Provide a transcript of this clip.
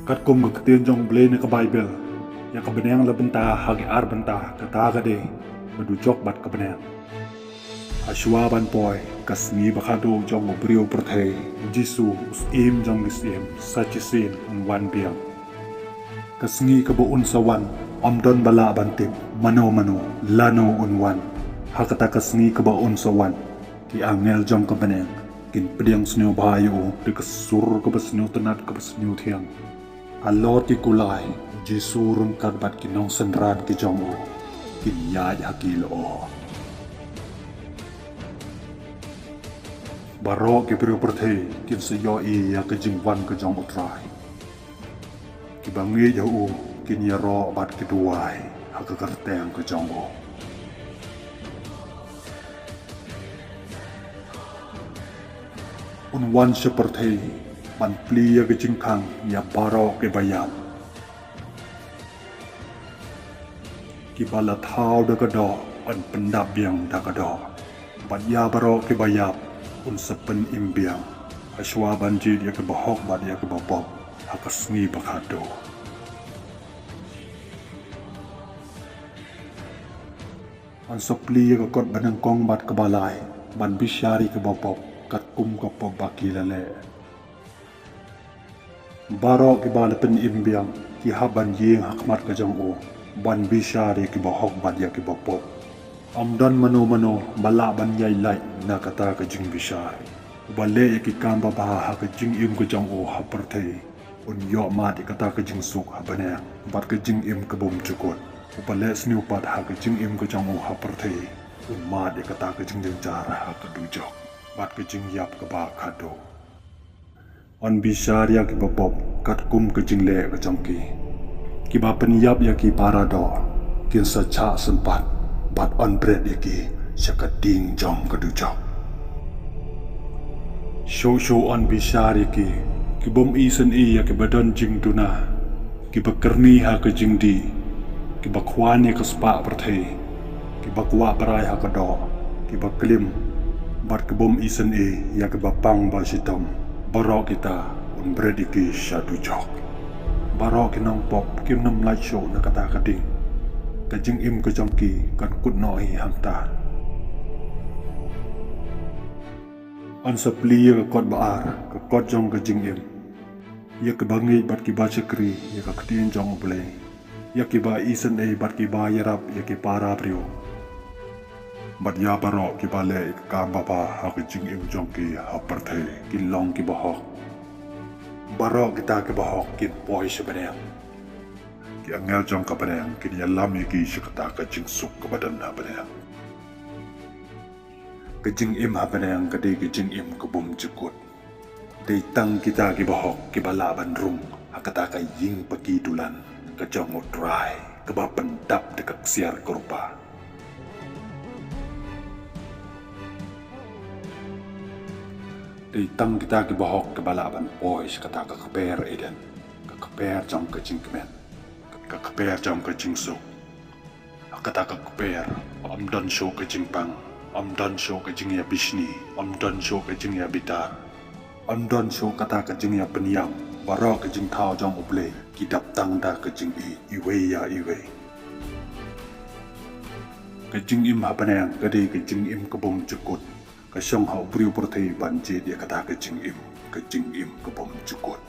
Kat kum ke ketin jong beli ne ke Bible. Ya ke benang le benta hagi ar benta kata gade medujok bat ke benang. Ashwa ban poi kasni bakado jong brio perthei Jisu usim jong gisim sachisin un wan biang. Kasni ke boun sawan omdon bala bantip mano lano un wan. Hakata kasni ke boun sawan ki angel jong ke benang. Kin pediang senyo bahayo de kesur ke besnyo tenat ke besnyo tiang. Alor ki kulai Jisu run kadbat kinong senran ki jong o kin yaj hakil o. Baro ki brio perthei kin seyo i ya ke jingwan ke jong utrai. Ki bangi jau kin ya ro bat ki duai ha ke kerteng ke jong o. Un wan seperti ban plia ke jingkang ya baro ke bayam. Ki bala thau de kado an pendap yang da kado. Bat ya baro ke bayam un sepen imbiang. Aswa banjir ya ke bahok bat ya ke babok hakasngi bakado. An sopli ya ke kot banangkong bat ke balai ban bisyari ke babok kat kum ke pobaki lele. Baro ki bala pen imbiang ki haban yeng hakmat ke jong o ban bisyari ki bahok bat ya ki babok. Amdan mano bala ban yai lai na kata ke jing bisyari. Bale ya ki kamba baha ke jing im ke jong o haperthei un yo mat kata ke jing suk habane bat ke jing im ke bom cukut. Bale sniu pat ha ke jing im ke jong o haperthei un mat kata ke jing cara ha ke dujok bat ke jing yap ke ba kado. On bisyari ya ki babok kat kum ke jing le ke jong ki. Ki ba pen yap ya ki parado kin sacha sempat bat on bread ya ki syakading jong ke dujok. Show on bisyari ki bom isen i ya ki badan jing duna ki bakerni ha ke jing di ki bakwan ya ke spa perthei ki bakwa barai ha ke do ki baklim bat ke bom isen i ya ke bapang ba sitom baro kita un bread ki syadu jok baro ki nong pop ki nam lai show na kata kading ke jing im ke jong ki kan kut noi hamta. An sapli ya ke kot baar ke kot jong ke jing im ya ke bangi bat ki ba chakri ya ke ketin jong blei ya ki ba isen e bat ki ba yarap ya ki para brio bat ya baro ki ba le ke kam ba ha ke jing im jong ki ha perthei ki long ki bahok baro kita ke bahok ki poi sebenang ki angel jong ka benang ki ya lam ya ki syakata ke jing suk ke badan ha benang. Kejing im habanang kade kejing im kebum jekut. Dei tang kita ki bahok ki bala bandrung hakata ka ying pagi dulan ke jong utrai ke ba pendap de siar kurpa. Dei tang kita ki bahok ke bala ban pois kata ka keper eden ke keper jong kejing kemen ke keper jong kejing su. Hakata ka keper amdan show kejing pang. Amdan show ke jing ya bishni, amdan show ke jing ya bitar, amdan show kata ke jing ya penyam, baro ke jing thao jong uble, kidap tang da ke jing iwe ya iwe. Ke jing im habanang kade ke jing im kebom cukut, ke syong hau beriu perthei banjir dia kata ke jing im kebom cukut.